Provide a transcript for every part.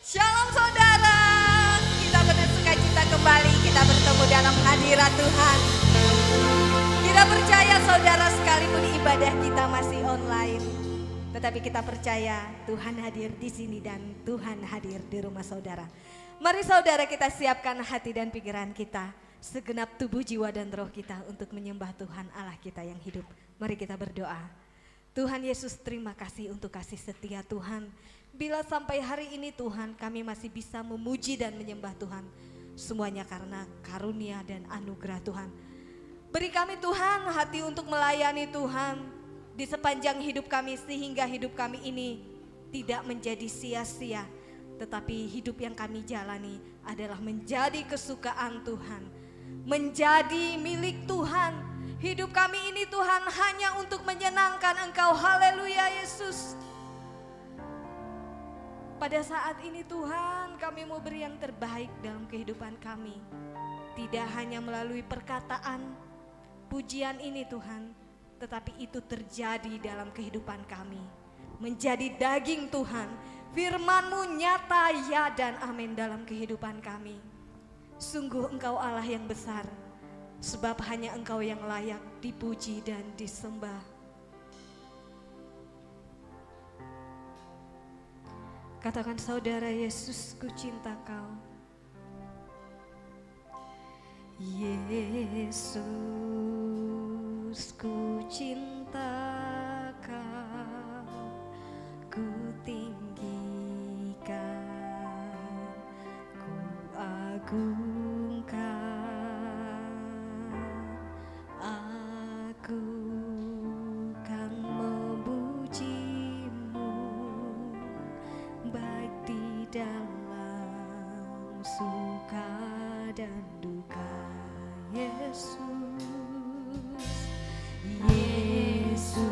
Shalom saudara, kita dengan sukacita kembali kita bertemu dalam hadirat Tuhan. Kita percaya saudara sekalipun ibadah kita masih online, tetapi kita percaya Tuhan hadir di sini dan Tuhan hadir di rumah saudara. Mari saudara kita siapkan hati dan pikiran kita, segenap tubuh, jiwa dan roh kita untuk menyembah Tuhan Allah kita yang hidup. Mari kita berdoa. Tuhan Yesus, terima kasih untuk kasih setia Tuhan. Bila sampai hari ini Tuhan kami masih bisa memuji dan menyembah Tuhan, semuanya karena karunia dan anugerah Tuhan. Beri kami Tuhan hati untuk melayani Tuhan di sepanjang hidup kami, sehingga hidup kami ini tidak menjadi sia-sia, tetapi hidup yang kami jalani adalah menjadi kesukaan Tuhan, menjadi milik Tuhan. Hidup kami ini Tuhan hanya untuk menyenangkan Engkau. Haleluya Yesus. Pada saat ini Tuhan, kami mau beri yang terbaik dalam kehidupan kami. Tidak hanya melalui perkataan pujian ini Tuhan, tetapi itu terjadi dalam kehidupan kami. Menjadi daging Tuhan, firman-Mu nyata ya dan amin dalam kehidupan kami. Sungguh Engkau Allah yang besar, sebab hanya Engkau yang layak dipuji dan disembah. Katakan saudara, Yesus, ku cinta Kau. Yesus, ku cinta Kau, ku tinggikan, ku agungkan, aku kan memuji-Mu baik di dalam suka dan duka. Yesus, Yesus,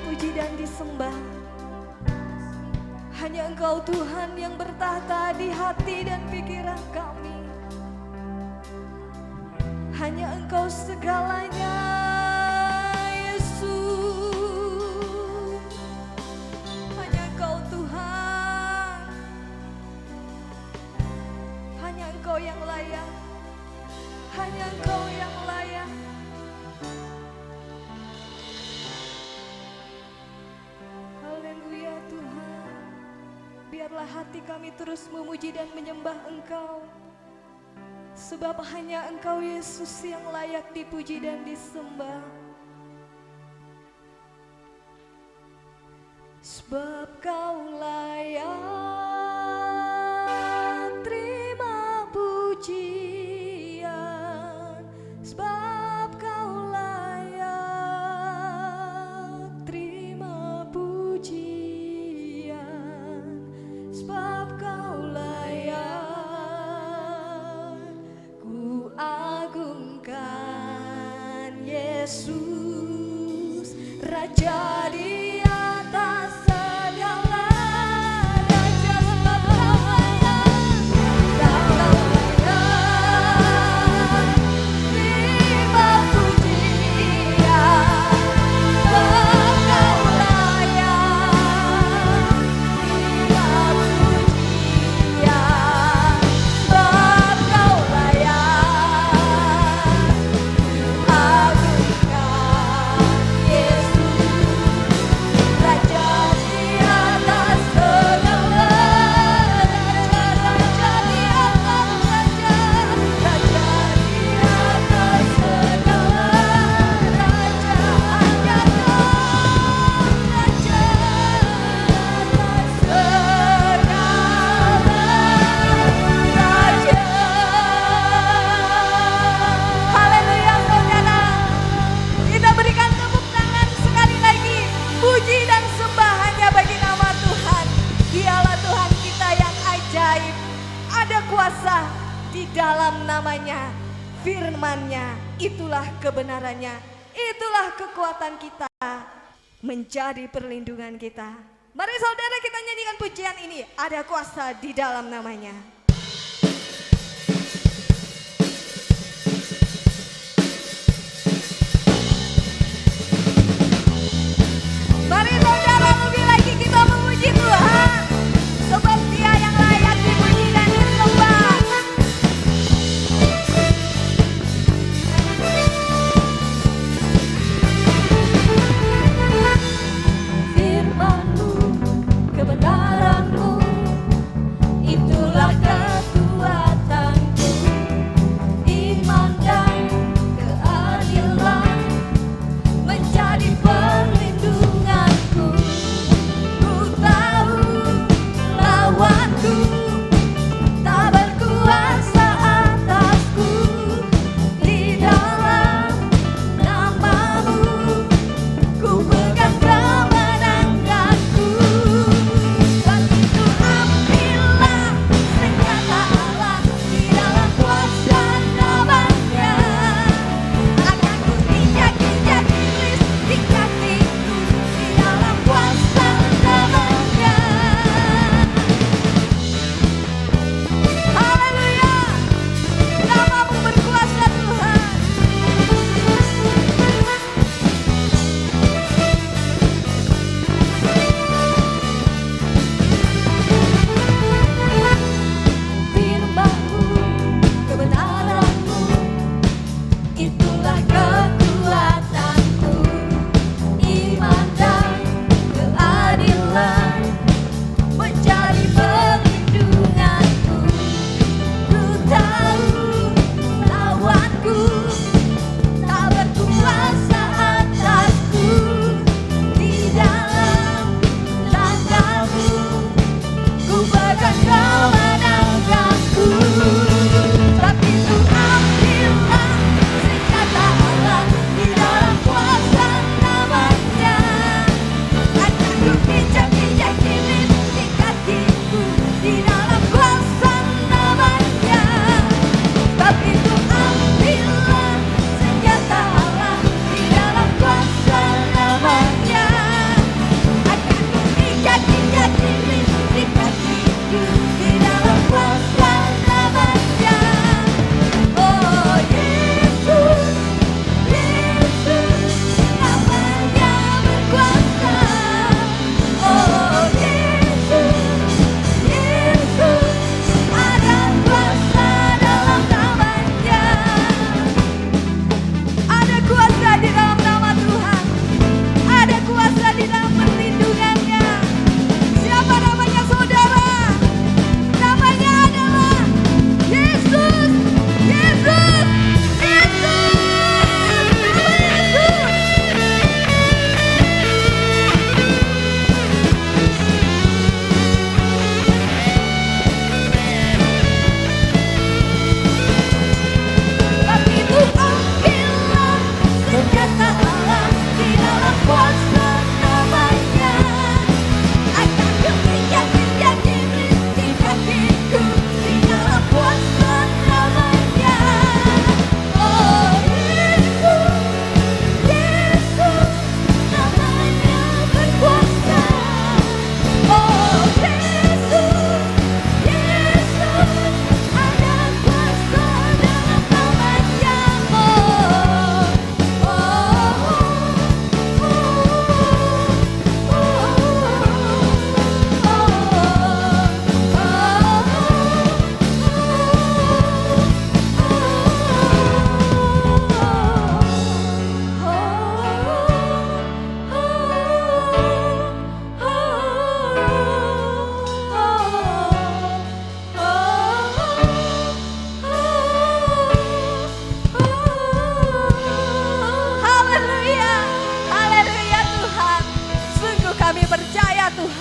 dipuji dan disembah. Hanya Engkau Tuhan yang bertahta di hati dan pikiran kami. Hanya Engkau segalanya, Yesus. Hanya Engkau Tuhan. Hanya Engkau yang layak. Hanya Engkau yang layak. Haleluya Tuhan. Biarlah hati kami terus memuji dan menyembah Engkau. Sebab hanya Engkau Yesus yang layak dipuji dan disembah. Sebab Kau layak terima pujian. Sebab Kau layak terima pujian. Sebab Kau layak agungkan Yesus, Raja di atas segala raja. Sebab Kau layak, terima pujian. Sebab Kau layak terima pujian. Sebab Kau kuasa di dalam namanya, firman-Nya, itulah kebenarannya, itulah kekuatan kita, menjadi perlindungan kita. Mari saudara kita nyanyikan pujian ini, ada kuasa di dalam namanya. Mari saudara lebih lagi kita memuji Tuhan, sebab Dia yang layak dipuji dan disembah. Firman-Mu, kebenaran-Mu, itulah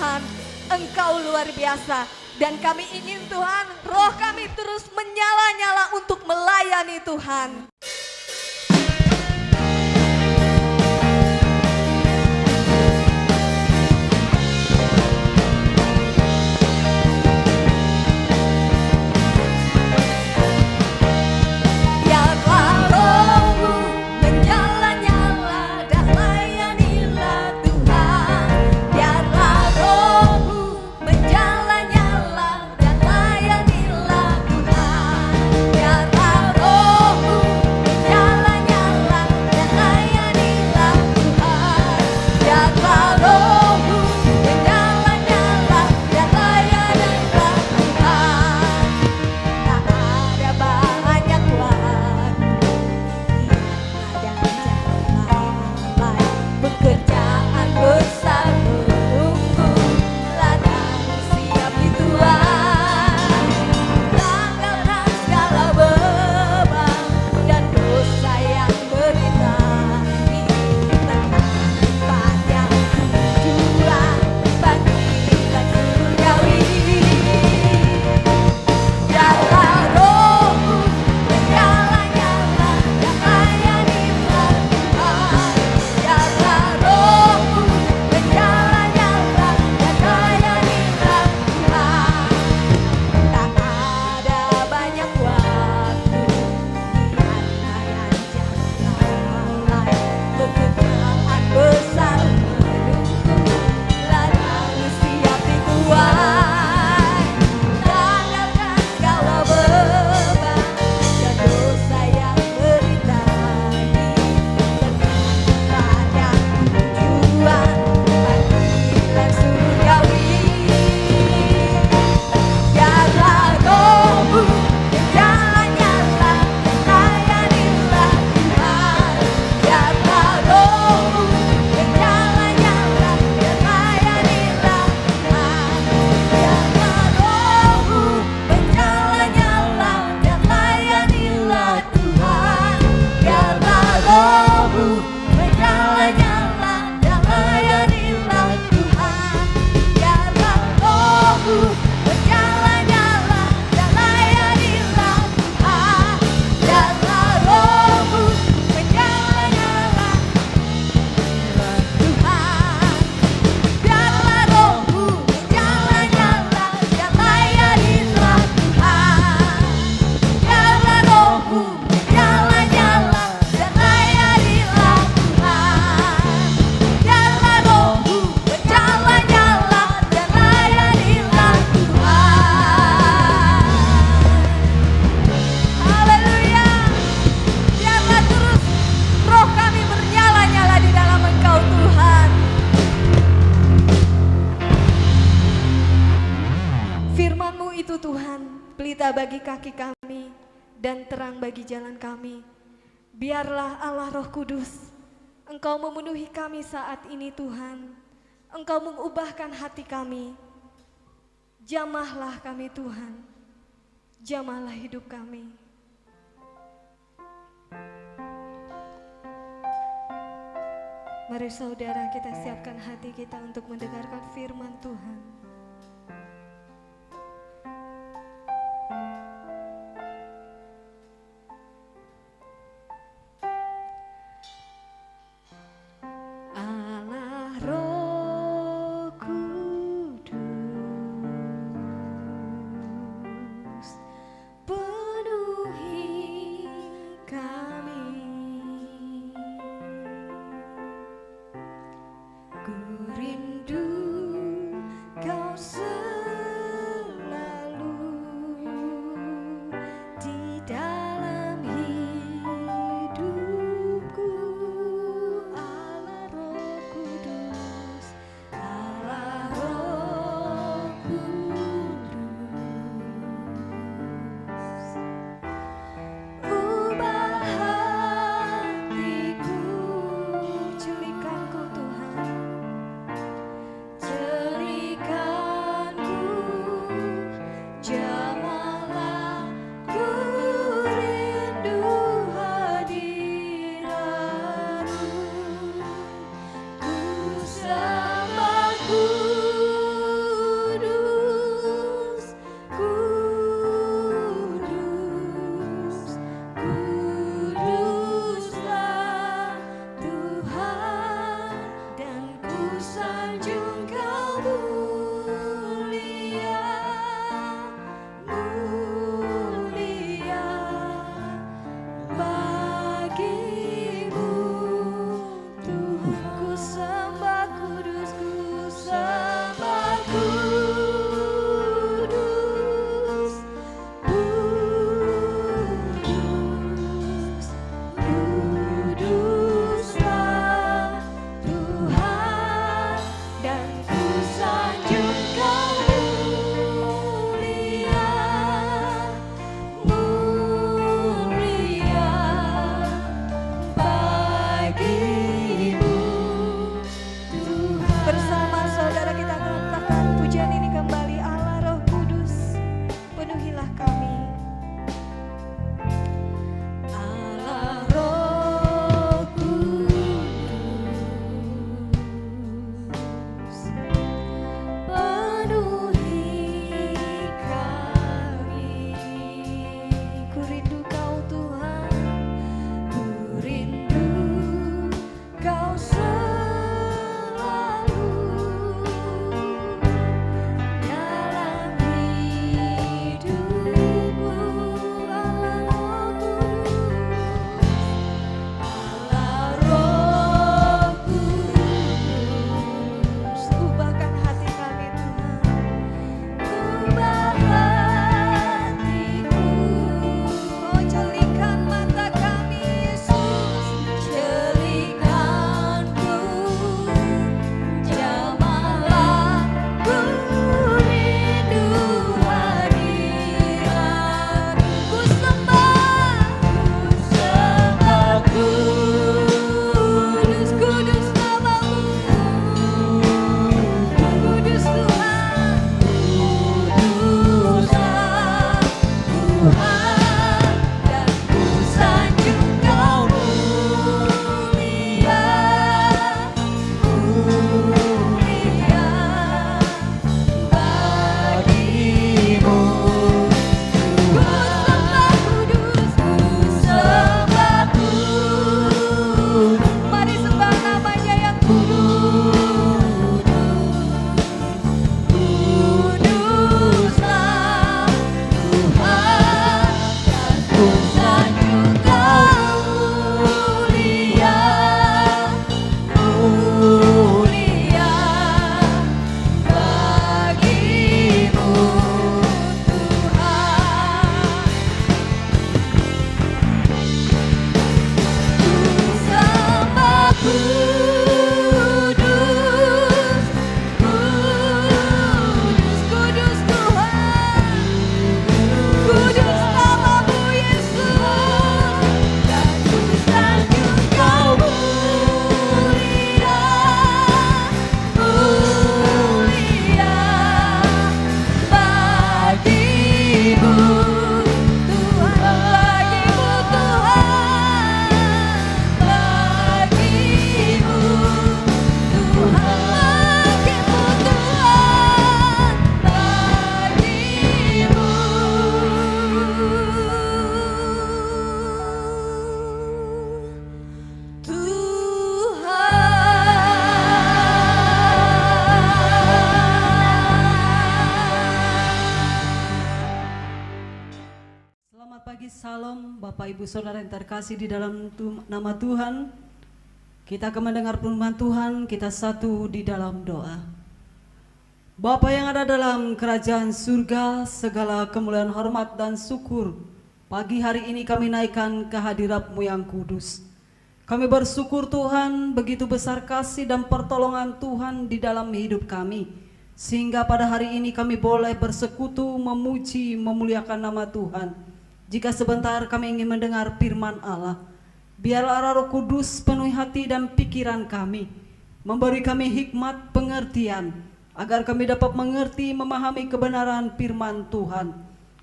Tuhan, Engkau luar biasa. Dan kami ingin Tuhan, roh kami terus menyala-nyala untuk melayani Tuhan. Bagi kaki kami dan terang bagi jalan kami. Biarlah Allah Roh Kudus, Engkau memenuhi kami saat ini Tuhan. Engkau mengubahkan hati kami. Jamahlah kami Tuhan. Jamahlah hidup kami. Mari saudara, kita siapkan hati kita untuk mendengarkan firman Tuhan. Ku rindu kau Salam Bapak Ibu Saudara yang terkasih di dalam nama Tuhan. Kita akan mendengar firman Tuhan, kita satu di dalam doa. Bapa yang ada dalam kerajaan surga, segala kemuliaan, hormat dan syukur pagi hari ini kami naikkan ke hadirat-Mu yang kudus. Kami bersyukur Tuhan, begitu besar kasih dan pertolongan Tuhan di dalam hidup kami, sehingga pada hari ini kami boleh bersekutu, memuji, memuliakan nama Tuhan. Jika sebentar kami ingin mendengar firman Allah, biarlah Roh Kudus penuhi hati dan pikiran kami, memberi kami hikmat pengertian, agar kami dapat mengerti, memahami kebenaran firman Tuhan.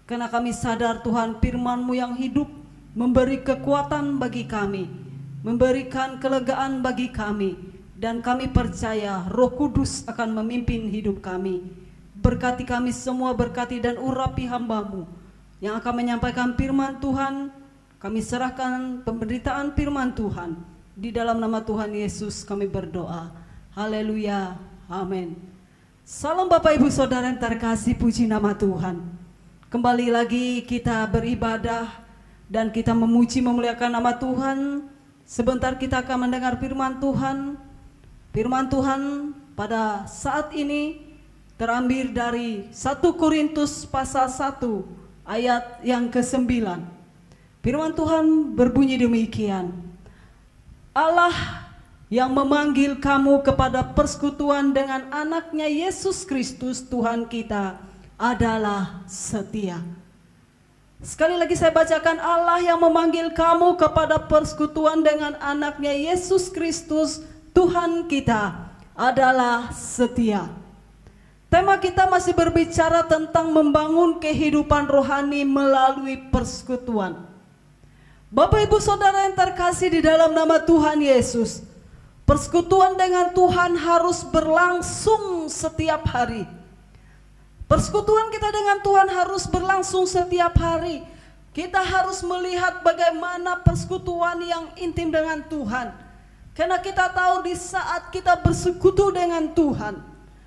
Karena kami sadar Tuhan, firman-Mu yang hidup memberi kekuatan bagi kami, memberikan kelegaan bagi kami, dan kami percaya Roh Kudus akan memimpin hidup kami. Berkati kami semua, berkati dan urapi hamba-Mu yang akan menyampaikan firman Tuhan. Kami serahkan pemberitaan firman Tuhan. Di dalam nama Tuhan Yesus kami berdoa. Haleluya, amin. Salam Bapak Ibu Saudara yang terkasih, puji nama Tuhan. Kembali lagi kita beribadah dan kita memuji, memuliakan nama Tuhan. Sebentar kita akan mendengar firman Tuhan. Firman Tuhan pada saat ini terambil dari 1 Korintus pasal 1 ayat yang ke-9. Firman Tuhan berbunyi demikian. Allah yang memanggil kamu kepada persekutuan dengan anaknya Yesus Kristus Tuhan kita adalah setia. Sekali lagi saya bacakan, Allah yang memanggil kamu kepada persekutuan dengan anaknya Yesus Kristus Tuhan kita adalah setia. Tema kita masih berbicara tentang membangun kehidupan rohani melalui persekutuan. Bapak Ibu Saudara yang terkasih di dalam nama Tuhan Yesus, persekutuan dengan Tuhan harus berlangsung setiap hari. Persekutuan kita dengan Tuhan harus berlangsung setiap hari. Kita harus melihat bagaimana persekutuan yang intim dengan Tuhan. Karena kita tahu di saat kita bersekutu dengan Tuhan,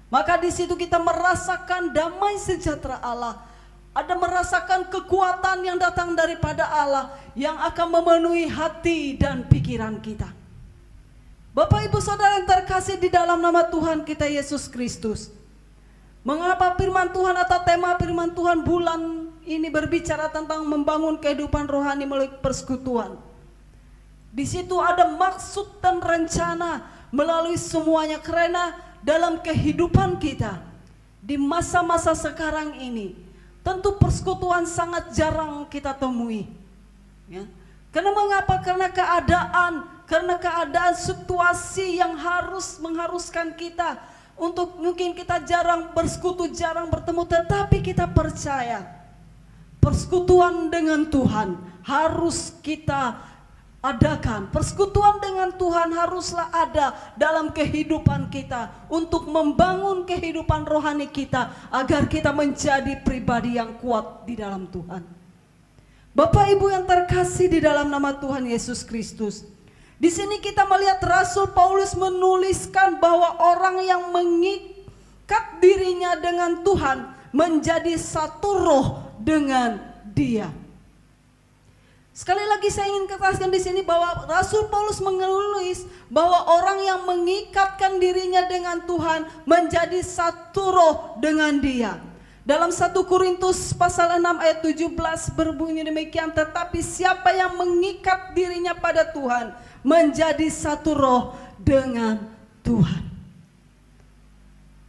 maka di situ kita merasakan damai sejahtera Allah. Ada merasakan kekuatan yang datang daripada Allah yang akan memenuhi hati dan pikiran kita. Bapak Ibu Saudara yang terkasih di dalam nama Tuhan kita Yesus Kristus. Mengapa firman Tuhan atau tema firman Tuhan bulan ini berbicara tentang membangun kehidupan rohani melalui persekutuan? Di situ ada maksud dan rencana melalui semuanya, karena dalam kehidupan kita di masa-masa sekarang ini tentu persekutuan sangat jarang kita temui, ya. Karena mengapa? Karena keadaan situasi yang mengharuskan kita untuk, mungkin kita jarang bersekutu, jarang bertemu, tetapi kita percaya persekutuan dengan Tuhan harus kita adakan. Persekutuan dengan Tuhan haruslah ada dalam kehidupan kita untuk membangun kehidupan rohani kita agar kita menjadi pribadi yang kuat di dalam Tuhan. Bapak Ibu yang terkasih di dalam nama Tuhan Yesus Kristus, di sini kita melihat Rasul Paulus menuliskan bahwa orang yang mengikat dirinya dengan Tuhan menjadi satu roh dengan Dia. Sekali lagi saya ingin katakan di sini bahwa Rasul Paulus menulis bahwa orang yang mengikatkan dirinya dengan Tuhan menjadi satu roh dengan Dia. Dalam 1 Korintus pasal 6 ayat 17 berbunyi demikian, tetapi siapa yang mengikat dirinya pada Tuhan menjadi satu roh dengan Tuhan.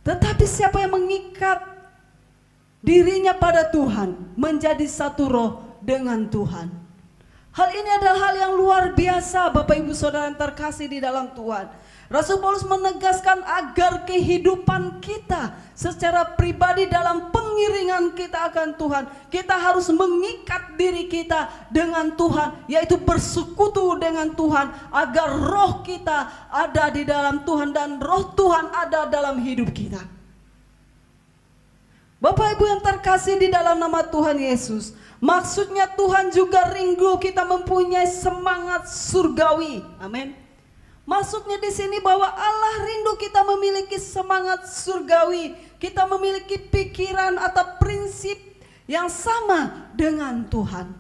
Tetapi siapa yang mengikat dirinya pada Tuhan menjadi satu roh dengan Tuhan. Hal ini adalah hal yang luar biasa Bapak Ibu Saudara yang terkasih di dalam Tuhan. Rasul Paulus menegaskan agar kehidupan kita secara pribadi dalam pengiringan kita akan Tuhan, kita harus mengikat diri kita dengan Tuhan, yaitu bersekutu dengan Tuhan agar roh kita ada di dalam Tuhan dan roh Tuhan ada dalam hidup kita. Bapak Ibu yang terkasih di dalam nama Tuhan Yesus, maksudnya Tuhan juga rindu kita mempunyai semangat surgawi. Amin. Maksudnya di sini bahwa Allah rindu kita memiliki semangat surgawi, kita memiliki pikiran atau prinsip yang sama dengan Tuhan.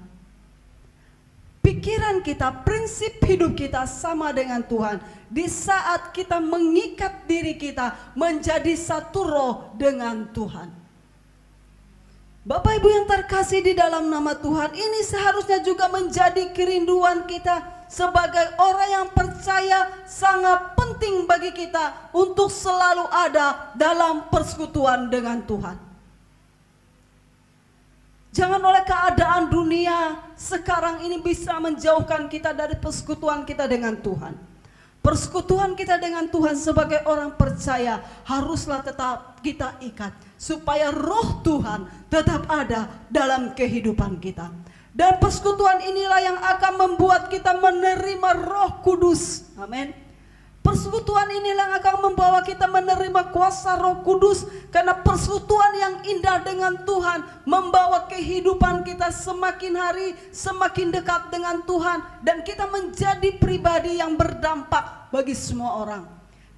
pikiran kita, prinsip hidup kita sama dengan Tuhan. Di saat kita mengikat diri kita menjadi satu roh dengan Tuhan. Bapak Ibu yang terkasih di dalam nama Tuhan, ini seharusnya juga menjadi kerinduan kita sebagai orang yang percaya. Sangat penting bagi kita untuk selalu ada dalam persekutuan dengan Tuhan. Jangan oleh keadaan dunia sekarang ini bisa menjauhkan kita dari persekutuan kita dengan Tuhan. Persekutuan kita dengan Tuhan sebagai orang percaya haruslah tetap kita ikat, supaya roh Tuhan tetap ada dalam kehidupan kita. Dan persekutuan inilah yang akan membuat kita menerima Roh Kudus. Amin. Persekutuan inilah yang akan membawa kita menerima kuasa Roh Kudus. Karena persekutuan yang indah dengan Tuhan membawa kehidupan kita semakin hari semakin dekat dengan Tuhan. Dan kita menjadi pribadi yang berdampak bagi semua orang.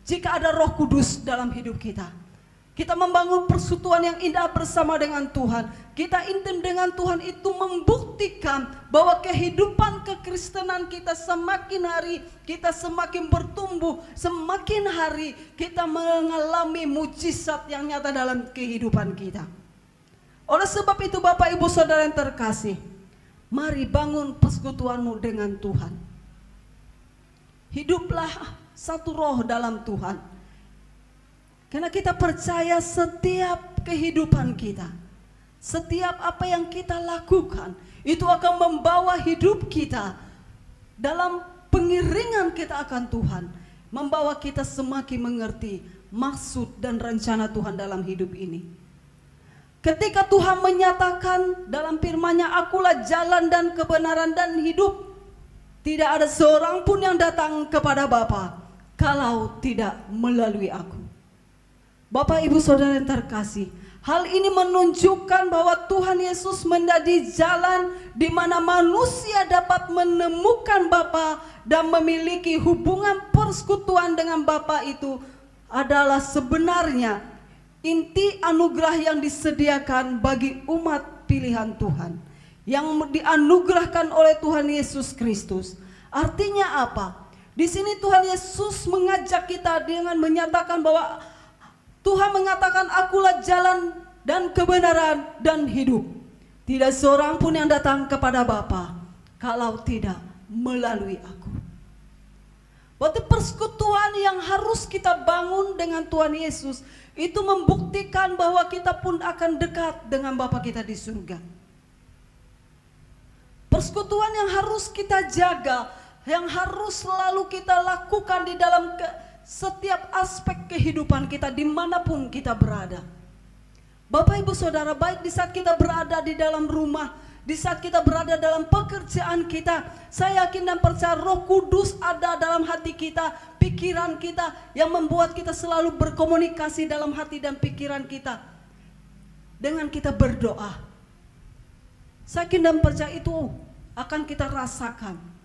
Jika ada Roh Kudus dalam hidup kita, kita membangun persekutuan yang indah bersama dengan Tuhan. Kita intim dengan Tuhan itu membuktikan bahwa kehidupan kekristenan kita semakin hari kita semakin bertumbuh, semakin hari kita mengalami mujizat yang nyata dalam kehidupan kita. Oleh sebab itu Bapak Ibu Saudara yang terkasih, mari bangun persekutuanmu dengan Tuhan. Hiduplah satu roh dalam Tuhan. Karena kita percaya setiap kehidupan kita, setiap apa yang kita lakukan, itu akan membawa hidup kita dalam pengiringan kita akan Tuhan. Membawa kita semakin mengerti maksud dan rencana Tuhan dalam hidup ini. Ketika Tuhan menyatakan dalam firman-Nya, "Akulah jalan dan kebenaran dan hidup. Tidak ada seorang pun yang datang kepada Bapa kalau tidak melalui Aku." Bapak Ibu Saudara yang terkasih, hal ini menunjukkan bahwa Tuhan Yesus menjadi jalan di mana manusia dapat menemukan Bapa dan memiliki hubungan persekutuan dengan Bapa. Itu adalah sebenarnya inti anugerah yang disediakan bagi umat pilihan Tuhan, yang dianugerahkan oleh Tuhan Yesus Kristus. Artinya apa? Di sini Tuhan Yesus mengajak kita dengan menyatakan bahwa Tuhan mengatakan, "Akulah jalan dan kebenaran dan hidup. Tidak seorang pun yang datang kepada Bapa kalau tidak melalui Aku." Berarti persekutuan yang harus kita bangun dengan Tuhan Yesus itu membuktikan bahwa kita pun akan dekat dengan Bapa kita di surga. Persekutuan yang harus kita jaga, yang harus selalu kita lakukan di dalam setiap aspek kehidupan kita dimanapun kita berada. Bapak Ibu Saudara, baik di saat kita berada di dalam rumah, di saat kita berada dalam pekerjaan kita, saya yakin dan percaya Roh Kudus ada dalam hati kita, pikiran kita, yang membuat kita selalu berkomunikasi dalam hati dan pikiran kita. Dengan kita berdoa, saya yakin dan percaya itu akan kita rasakan.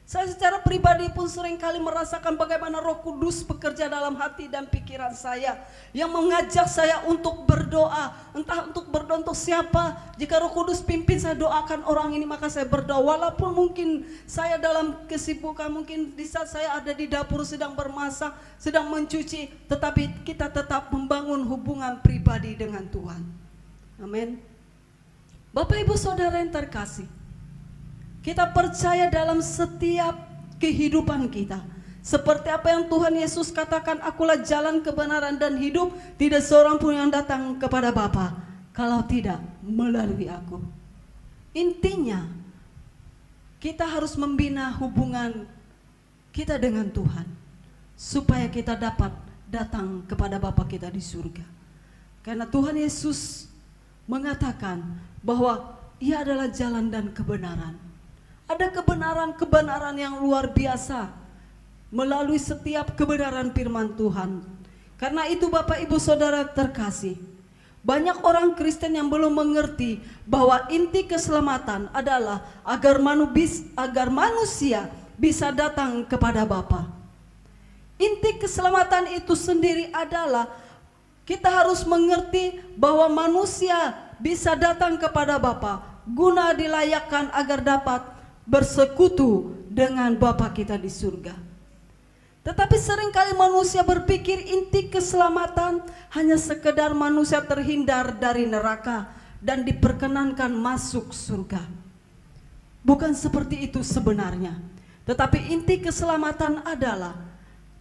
Saya secara pribadi pun seringkali merasakan bagaimana Roh Kudus bekerja dalam hati dan pikiran saya, yang mengajak saya untuk berdoa. Entah untuk berdoa untuk siapa. Jika Roh Kudus pimpin saya doakan orang ini, maka saya berdoa. Walaupun mungkin saya dalam kesibukan, mungkin di saat saya ada di dapur sedang bermasak, sedang mencuci, tetapi kita tetap membangun hubungan pribadi dengan Tuhan. Amin. Bapak Ibu Saudara yang terkasih, kita percaya dalam setiap kehidupan kita. Seperti apa yang Tuhan Yesus katakan, "Akulah jalan kebenaran dan hidup. Tidak seorang pun yang datang kepada Bapa kalau tidak melalui Aku." Intinya, kita harus membina hubungan kita dengan Tuhan, supaya kita dapat datang kepada Bapa kita di surga. Karena Tuhan Yesus mengatakan bahwa Ia adalah jalan dan kebenaran. Ada kebenaran-kebenaran yang luar biasa melalui setiap kebenaran firman Tuhan. Karena itu Bapak Ibu Saudara terkasih, banyak orang Kristen yang belum mengerti bahwa inti keselamatan adalah agar manusia bisa datang kepada Bapa. Inti keselamatan itu sendiri adalah kita harus mengerti bahwa manusia bisa datang kepada Bapa guna dilayakkan agar dapat bersekutu dengan Bapa kita di surga. Tetapi seringkali manusia berpikir inti keselamatan hanya sekedar manusia terhindar dari neraka dan diperkenankan masuk surga. Bukan seperti itu sebenarnya. Tetapi inti keselamatan adalah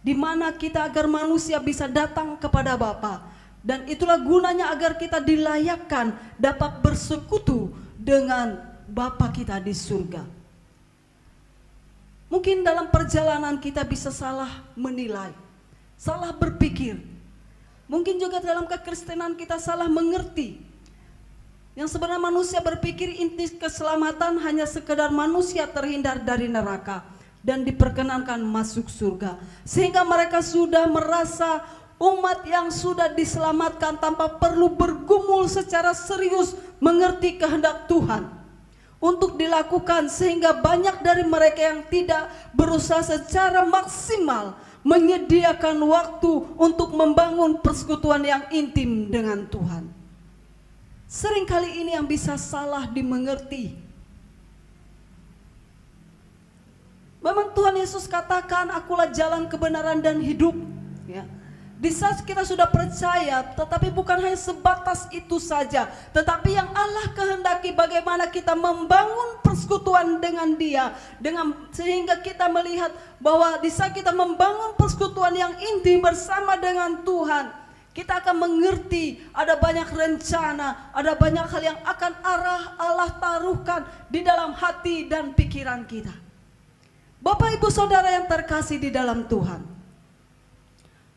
di mana kita agar manusia bisa datang kepada Bapa, dan itulah gunanya agar kita dilayakkan dapat bersekutu dengan Bapa kita di surga. Mungkin dalam perjalanan kita bisa salah menilai, salah berpikir. Mungkin juga dalam kekristenan kita salah mengerti. Yang sebenarnya manusia berpikir inti keselamatan hanya sekedar manusia terhindar dari neraka dan diperkenankan masuk surga. Sehingga mereka sudah merasa umat yang sudah diselamatkan tanpa perlu bergumul secara serius mengerti kehendak Tuhan untuk dilakukan, sehingga banyak dari mereka yang tidak berusaha secara maksimal menyediakan waktu untuk membangun persekutuan yang intim dengan Tuhan. Seringkali ini yang bisa salah dimengerti. Memang Tuhan Yesus katakan, akulah jalan kebenaran dan hidup, ya. Di saat kita sudah percaya, tetapi bukan hanya sebatas itu saja, tetapi yang Allah kehendaki bagaimana kita membangun persekutuan dengan Dia, sehingga kita melihat bahwa di saat kita membangun persekutuan yang intim bersama dengan Tuhan, kita akan mengerti ada banyak rencana, ada banyak hal yang akan Allah taruhkan di dalam hati dan pikiran kita. Bapak Ibu Saudara yang terkasih di dalam Tuhan,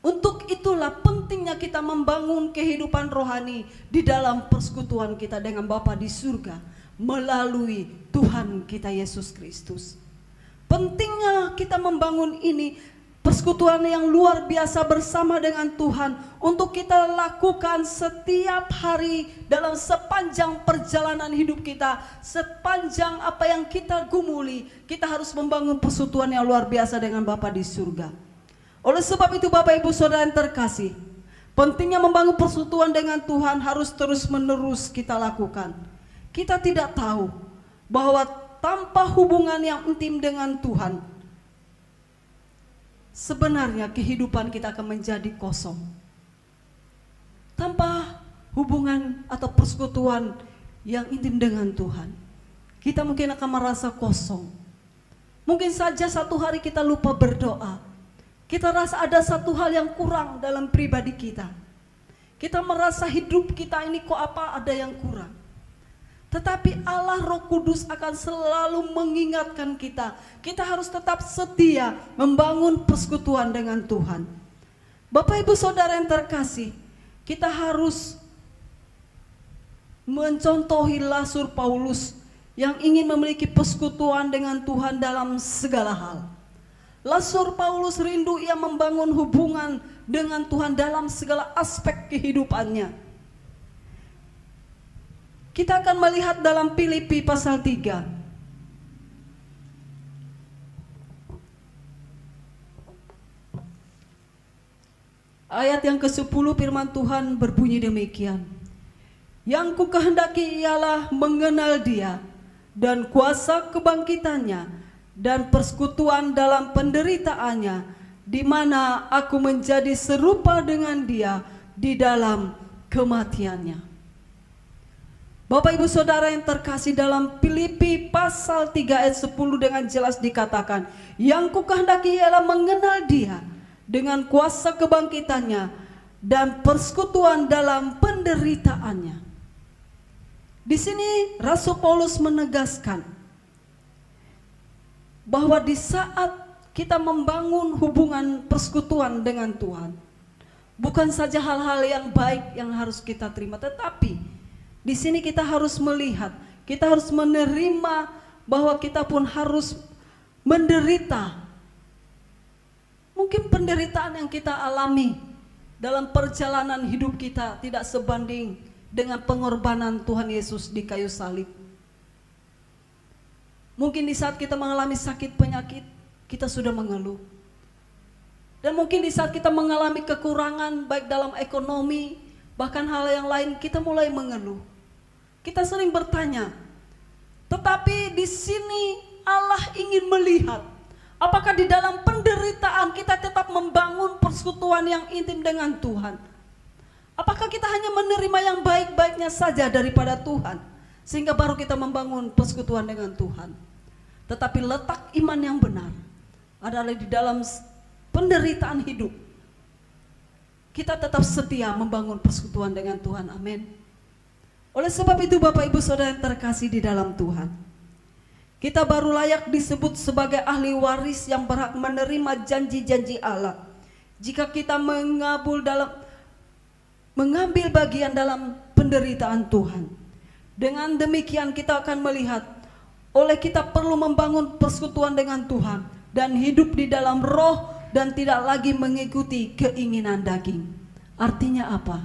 untuk itulah pentingnya kita membangun kehidupan rohani di dalam persekutuan kita dengan Bapa di surga melalui Tuhan kita Yesus Kristus. Pentingnya kita membangun ini, persekutuan yang luar biasa bersama dengan Tuhan, untuk kita lakukan setiap hari dalam sepanjang perjalanan hidup kita, sepanjang apa yang kita gumuli, kita harus membangun persekutuan yang luar biasa dengan Bapa di surga. Oleh sebab itu Bapak Ibu Saudara yang terkasih, pentingnya membangun persekutuan dengan Tuhan harus terus menerus kita lakukan. Kita tidak tahu bahwa tanpa hubungan yang intim dengan Tuhan, sebenarnya kehidupan kita akan menjadi kosong. Tanpa hubungan atau persekutuan yang intim dengan Tuhan, kita mungkin akan merasa kosong. Mungkin saja satu hari kita lupa berdoa. Kita rasa ada satu hal yang kurang dalam pribadi kita. Kita merasa hidup kita ini kok apa ada yang kurang. Tetapi Allah Roh Kudus akan selalu mengingatkan kita. Kita harus tetap setia membangun persekutuan dengan Tuhan. Bapak Ibu Saudara yang terkasih, kita harus mencontohi Rasul Paulus yang ingin memiliki persekutuan dengan Tuhan dalam segala hal. Rasul Paulus rindu ia membangun hubungan dengan Tuhan dalam segala aspek kehidupannya. Kita akan melihat dalam Filipi pasal 3. Ayat yang ke-10 firman Tuhan berbunyi demikian. Yang ku kehendaki ialah mengenal Dia dan kuasa kebangkitannya dan persekutuan dalam penderitaannya, di mana aku menjadi serupa dengan Dia di dalam kematiannya. Bapak Ibu Saudara yang terkasih, dalam Filipi pasal 3 ayat 10 dengan jelas dikatakan, yang ku kehendaki ialah mengenal Dia dengan kuasa kebangkitannya dan persekutuan dalam penderitaannya. Di sini Rasul Paulus menegaskan bahwa di saat kita membangun hubungan persekutuan dengan Tuhan, bukan saja hal-hal yang baik yang harus kita terima, tetapi di sini kita harus melihat, kita harus menerima bahwa kita pun harus menderita. Mungkin penderitaan yang kita alami dalam perjalanan hidup kita tidak sebanding dengan pengorbanan Tuhan Yesus di kayu salib. Mungkin di saat kita mengalami sakit penyakit, kita sudah mengeluh. Dan mungkin di saat kita mengalami kekurangan baik dalam ekonomi, bahkan hal yang lain, kita mulai mengeluh. Kita sering bertanya, tetapi di sini Allah ingin melihat apakah di dalam penderitaan kita tetap membangun persekutuan yang intim dengan Tuhan. Apakah kita hanya menerima yang baik-baiknya saja daripada Tuhan, sehingga baru kita membangun persekutuan dengan Tuhan. Tetapi letak iman yang benar adalah di dalam penderitaan hidup. Kita tetap setia membangun persekutuan dengan Tuhan. Amin. Oleh sebab itu Bapak Ibu Saudara yang terkasih di dalam Tuhan, kita baru layak disebut sebagai ahli waris yang berhak menerima janji-janji Allah jika kita mengambil bagian dalam penderitaan Tuhan. Dengan demikian kita akan melihat oleh kita perlu membangun persekutuan dengan Tuhan dan hidup di dalam roh dan tidak lagi mengikuti keinginan daging. Artinya apa?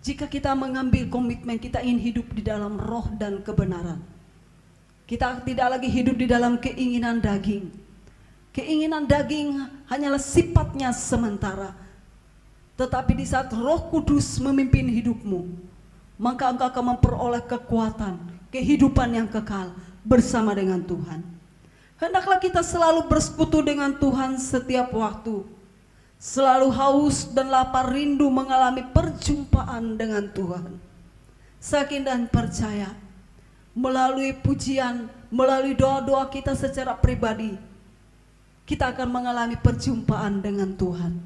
Jika kita mengambil komitmen kita ingin hidup di dalam roh dan kebenaran, kita tidak lagi hidup di dalam keinginan daging. Keinginan daging hanyalah sifatnya sementara. Tetapi di saat Roh Kudus memimpin hidupmu, maka engkau akan memperoleh kekuatan, kehidupan yang kekal bersama dengan Tuhan. Hendaklah kita selalu bersekutu dengan Tuhan setiap waktu. Selalu haus dan lapar rindu mengalami perjumpaan dengan Tuhan. Yakin dan percaya, melalui pujian, melalui doa-doa kita secara pribadi, kita akan mengalami perjumpaan dengan Tuhan.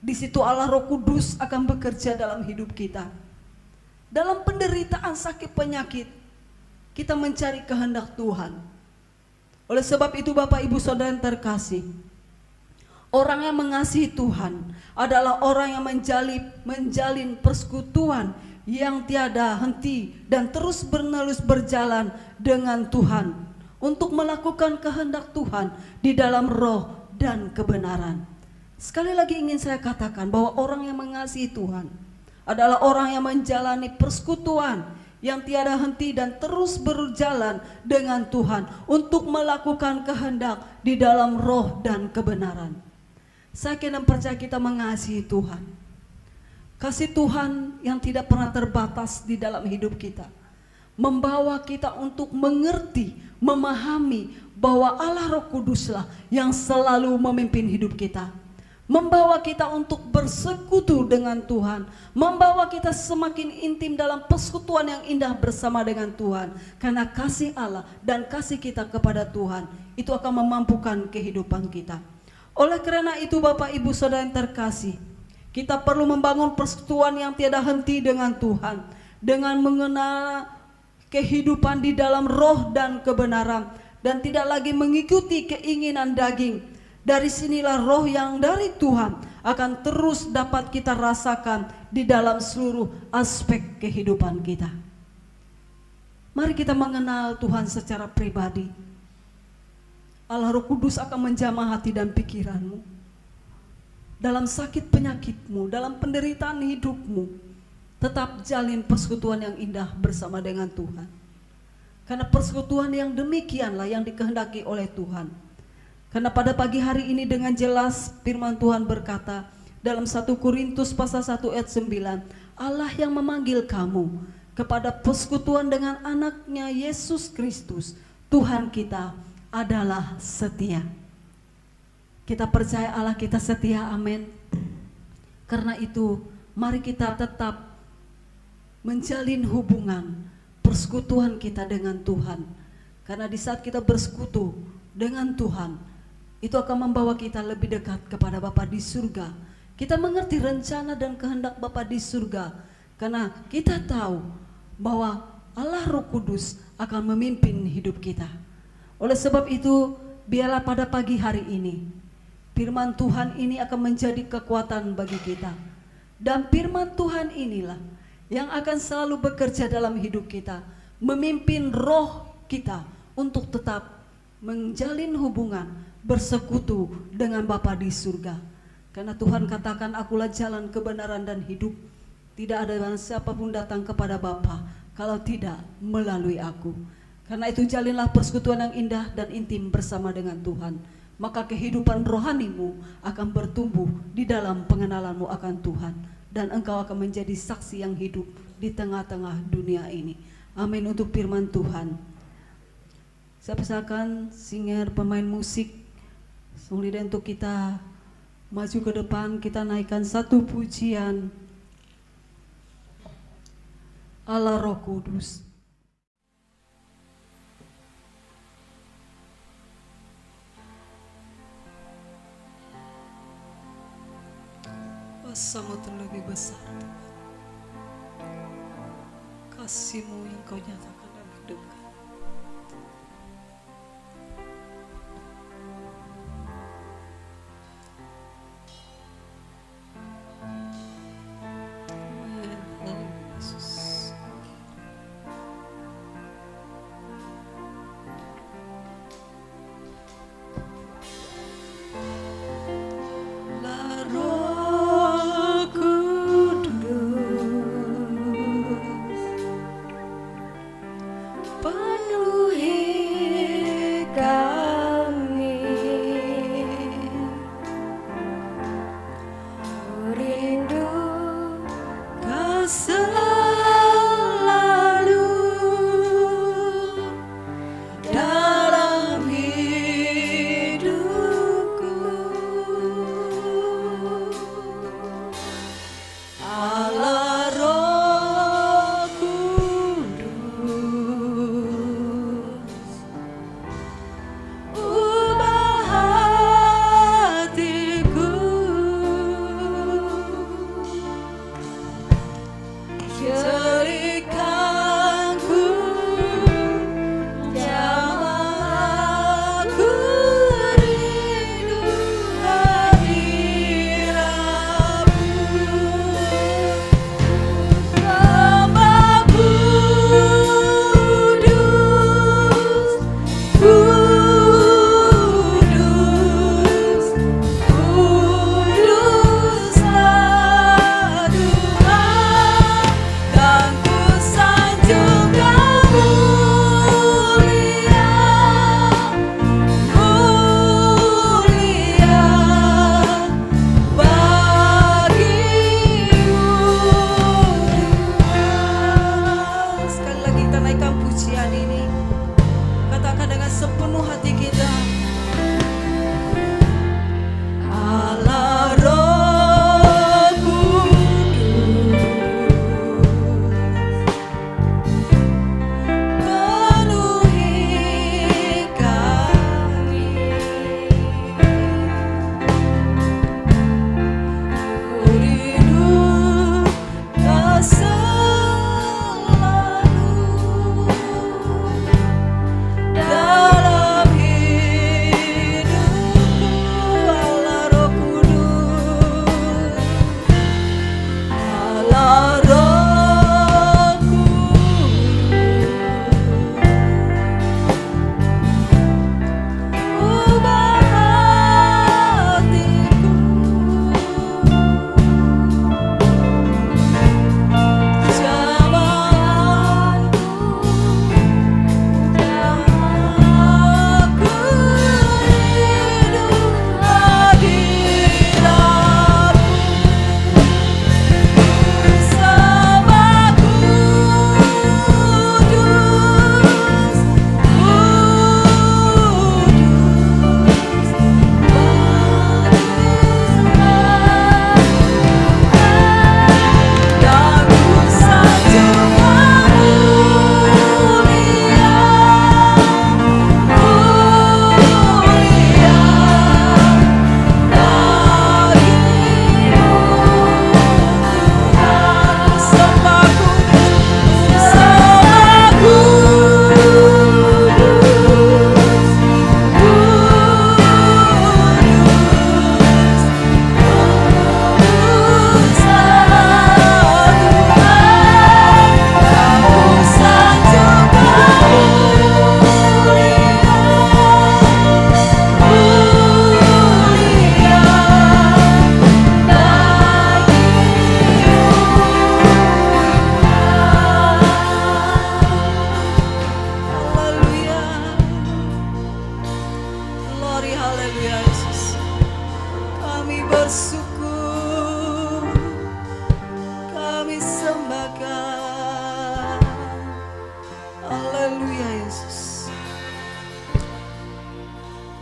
Di situ Allah Roh Kudus akan bekerja dalam hidup kita. Dalam penderitaan sakit penyakit, kita mencari kehendak Tuhan. Oleh sebab itu Bapak Ibu Saudara yang terkasih, orang yang mengasihi Tuhan adalah orang yang menjalin persekutuan yang tiada henti dan terus menerus berjalan dengan Tuhan untuk melakukan kehendak Tuhan di dalam roh dan kebenaran. Sekali lagi ingin saya katakan bahwa orang yang mengasihi Tuhan adalah orang yang menjalani persekutuan yang tiada henti dan terus berjalan dengan Tuhan untuk melakukan kehendak di dalam roh dan kebenaran. Saya kira percaya kita mengasihi Tuhan. Kasih Tuhan yang tidak pernah terbatas di dalam hidup kita membawa kita untuk mengerti, memahami bahwa Allah Roh Kuduslah yang selalu memimpin hidup kita. Membawa kita untuk bersekutu dengan Tuhan, membawa kita semakin intim dalam persekutuan yang indah bersama dengan Tuhan. Karena kasih Allah dan kasih kita kepada Tuhan itu akan memampukan kehidupan kita. Oleh karena itu Bapak Ibu Saudara yang terkasih, kita perlu membangun persekutuan yang tiada henti dengan Tuhan, dengan mengenal kehidupan di dalam roh dan kebenaran, dan tidak lagi mengikuti keinginan daging. Dari sinilah roh yang dari Tuhan akan terus dapat kita rasakan di dalam seluruh aspek kehidupan kita. Mari kita mengenal Tuhan secara pribadi. Allah Roh Kudus akan menjamah hati dan pikiranmu. Dalam sakit penyakitmu, dalam penderitaan hidupmu, tetap jalin persekutuan yang indah bersama dengan Tuhan. Karena persekutuan yang demikianlah yang dikehendaki oleh Tuhan. Karena pada pagi hari ini dengan jelas firman Tuhan berkata dalam 1 Korintus pasal 1 ayat 9, Allah yang memanggil kamu kepada persekutuan dengan anaknya Yesus Kristus, Tuhan kita adalah setia. Kita percaya Allah kita setia, amin. Karena itu mari kita tetap menjalin hubungan persekutuan kita dengan Tuhan. Karena di saat kita bersekutu dengan Tuhan, itu akan membawa kita lebih dekat kepada Bapa di surga. Kita mengerti rencana dan kehendak Bapa di surga, karena kita tahu bahwa Allah Roh Kudus akan memimpin hidup kita. Oleh sebab itu, biarlah pada pagi hari ini firman Tuhan ini akan menjadi kekuatan bagi kita. Dan firman Tuhan inilah yang akan selalu bekerja dalam hidup kita, memimpin roh kita untuk tetap menjalin hubungan, bersekutu dengan Bapa di surga. Karena Tuhan katakan, akulah jalan kebenaran dan hidup. Tidak ada siapapun datang kepada Bapa kalau tidak melalui aku. Karena itu jalinlah persekutuan yang indah dan intim bersama dengan Tuhan. Maka kehidupan rohanimu akan bertumbuh di dalam pengenalanmu akan Tuhan. Dan engkau akan menjadi saksi yang hidup di tengah-tengah dunia ini. Amin untuk firman Tuhan. Saya persilakan singer, pemain musik, kemudian untuk kita maju ke depan, kita naikkan satu pujian Allah Roh Kudus. Kuasa-Mu terlebih besar, Tuhan. Kasih-Mu yang Kau nyatakan dalam hidup kami.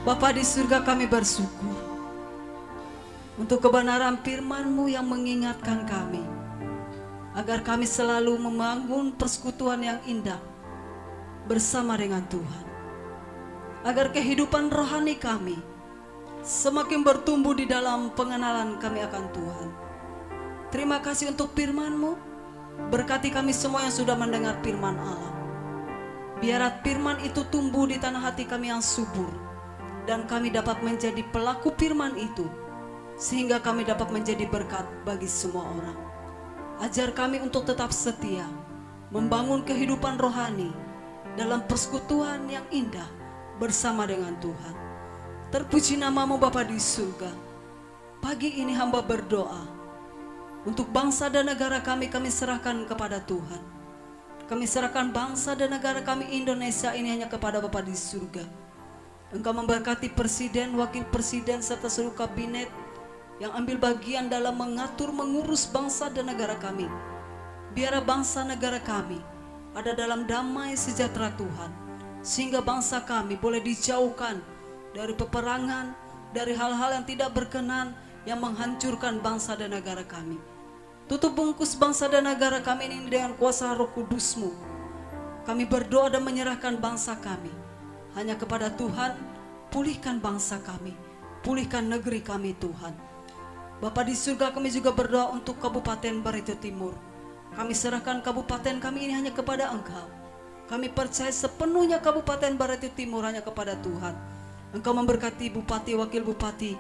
Bapa di surga, kami bersyukur untuk kebenaran firman-Mu yang mengingatkan kami agar kami selalu membangun persekutuan yang indah bersama dengan Tuhan, agar kehidupan rohani kami semakin bertumbuh di dalam pengenalan kami akan Tuhan. Terima kasih untuk firman-Mu. Berkati kami semua yang sudah mendengar firman Allah. Biar firman itu tumbuh di tanah hati kami yang subur, dan kami dapat menjadi pelaku firman itu, sehingga kami dapat menjadi berkat bagi semua orang. Ajar kami untuk tetap setia, membangun kehidupan rohani dalam persekutuan yang indah bersama dengan Tuhan. Terpuji nama-Mu Bapa di surga. Pagi ini hamba berdoa untuk bangsa dan negara kami serahkan kepada Tuhan. Kami serahkan bangsa dan negara kami Indonesia ini hanya kepada Bapa di surga. Engkau memberkati presiden, wakil presiden, serta seluruh kabinet yang ambil bagian dalam mengatur, mengurus bangsa dan negara kami. Biar bangsa negara kami ada dalam damai sejahtera Tuhan, sehingga bangsa kami boleh dijauhkan dari peperangan, dari hal-hal yang tidak berkenan yang menghancurkan bangsa dan negara kami. Tutup bungkus bangsa dan negara kami ini dengan kuasa Roh Kudus-Mu. Kami berdoa dan menyerahkan bangsa kami hanya kepada Tuhan. Pulihkan bangsa kami, pulihkan negeri kami Tuhan. Bapa di surga, kami juga berdoa untuk Kabupaten Barito Timur. Kami serahkan kabupaten kami ini hanya kepada Engkau. Kami percaya sepenuhnya Kabupaten Barito Timur hanya kepada Tuhan. Engkau memberkati bupati, wakil bupati,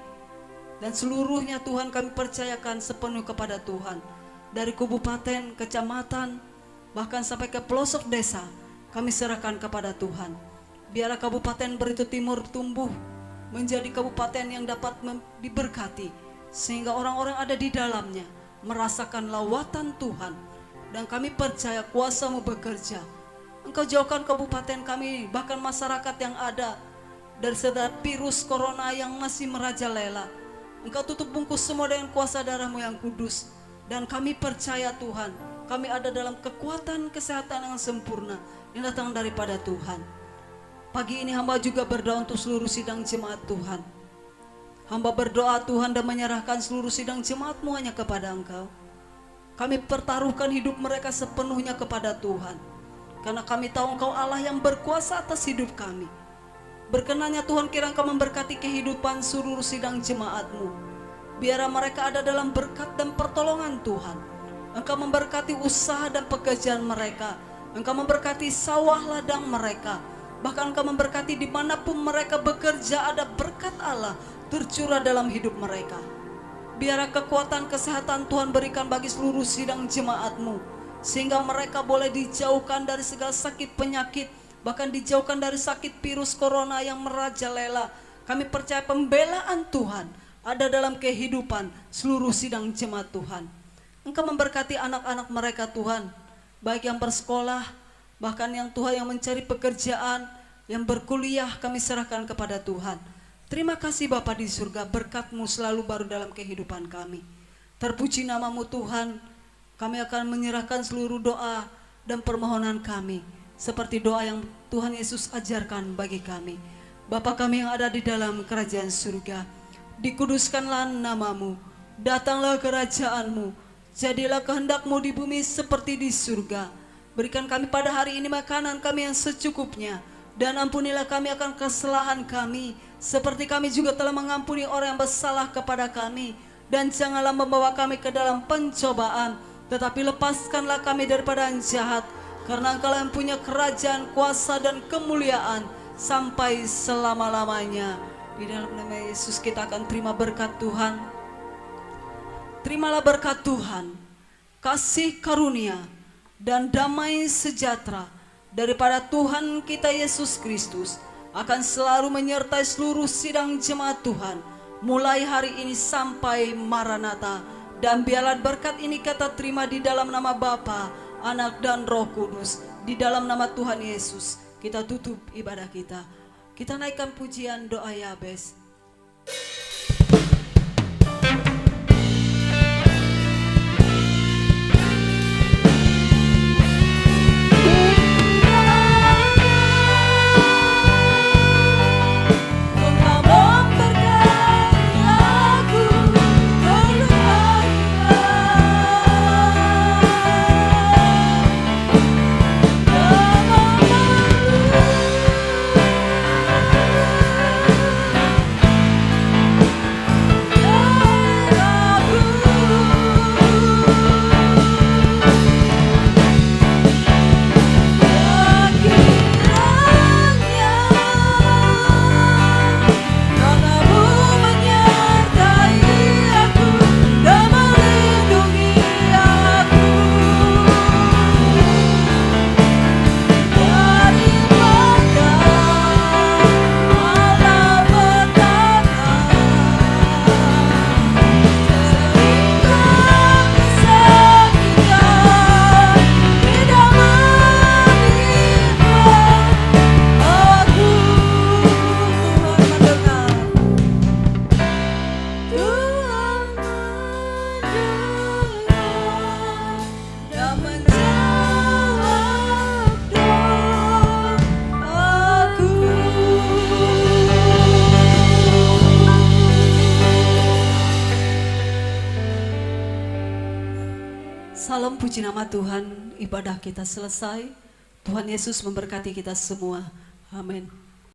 dan seluruhnya Tuhan kami percayakan sepenuh kepada Tuhan. Dari kabupaten, kecamatan, bahkan sampai ke pelosok desa, kami serahkan kepada Tuhan. Biarlah Kabupaten Barito Timur tumbuh menjadi kabupaten yang dapat diberkati, sehingga orang-orang ada di dalamnya merasakan lawatan Tuhan. Dan kami percaya kuasa-Mu bekerja. Engkau jauhkan kabupaten kami, bahkan masyarakat yang ada dari setiap virus corona yang masih merajalela. Engkau tutup bungkus semua dengan kuasa darah-Mu yang kudus. Dan kami percaya Tuhan, kami ada dalam kekuatan kesehatan yang sempurna yang datang daripada Tuhan. Pagi ini hamba juga berdoa untuk seluruh sidang jemaat Tuhan. Hamba berdoa Tuhan dan menyerahkan seluruh sidang jemaat-Mu hanya kepada Engkau. Kami pertaruhkan hidup mereka sepenuhnya kepada Tuhan, karena kami tahu Engkau Allah yang berkuasa atas hidup kami. Berkenannya Tuhan, kiranya Engkau memberkati kehidupan seluruh sidang jemaat-Mu. Biar mereka ada dalam berkat dan pertolongan Tuhan. Engkau memberkati usaha dan pekerjaan mereka. Engkau memberkati sawah ladang mereka. Bahkan Engkau memberkati dimanapun mereka bekerja, ada berkat Allah tercurah dalam hidup mereka. Biar kekuatan kesehatan Tuhan berikan bagi seluruh sidang jemaat-Mu, sehingga mereka boleh dijauhkan dari segala sakit penyakit, bahkan dijauhkan dari sakit virus corona yang merajalela. Kami percaya pembelaan Tuhan ada dalam kehidupan seluruh sidang jemaat Tuhan. Engkau memberkati anak-anak mereka Tuhan, baik yang bersekolah, bahkan yang Tuhan yang mencari pekerjaan, yang berkuliah, kami serahkan kepada Tuhan. Terima kasih Bapa di surga, berkat-Mu selalu baru dalam kehidupan kami. Terpuji nama-Mu Tuhan. Kami akan menyerahkan seluruh doa dan permohonan kami, seperti doa yang Tuhan Yesus ajarkan bagi kami. Bapa kami yang ada di dalam kerajaan surga, dikuduskanlah nama-Mu, datanglah kerajaan-Mu, jadilah kehendak-Mu di bumi seperti di surga. Berikan kami pada hari ini makanan kami yang secukupnya, dan ampunilah kami akan kesalahan kami, seperti kami juga telah mengampuni orang yang bersalah kepada kami. Dan janganlah membawa kami ke dalam pencobaan, tetapi lepaskanlah kami daripada yang jahat, karena Engkau yang punya kerajaan, kuasa, dan kemuliaan sampai selama-lamanya. Di dalam nama Yesus kita akan terima berkat Tuhan. Terimalah berkat Tuhan, kasih karunia dan damai sejahtera daripada Tuhan kita Yesus Kristus akan selalu menyertai seluruh sidang jemaat Tuhan, mulai hari ini sampai Maranatha. Dan biarlah berkat ini kita terima di dalam nama Bapa, Anak, dan Roh Kudus. Di dalam nama Tuhan Yesus kita tutup ibadah kita. Kita naikkan pujian doa Yabes. Engkau Puji nama Tuhan, ibadah kita selesai. Tuhan Yesus memberkati kita semua. Amin.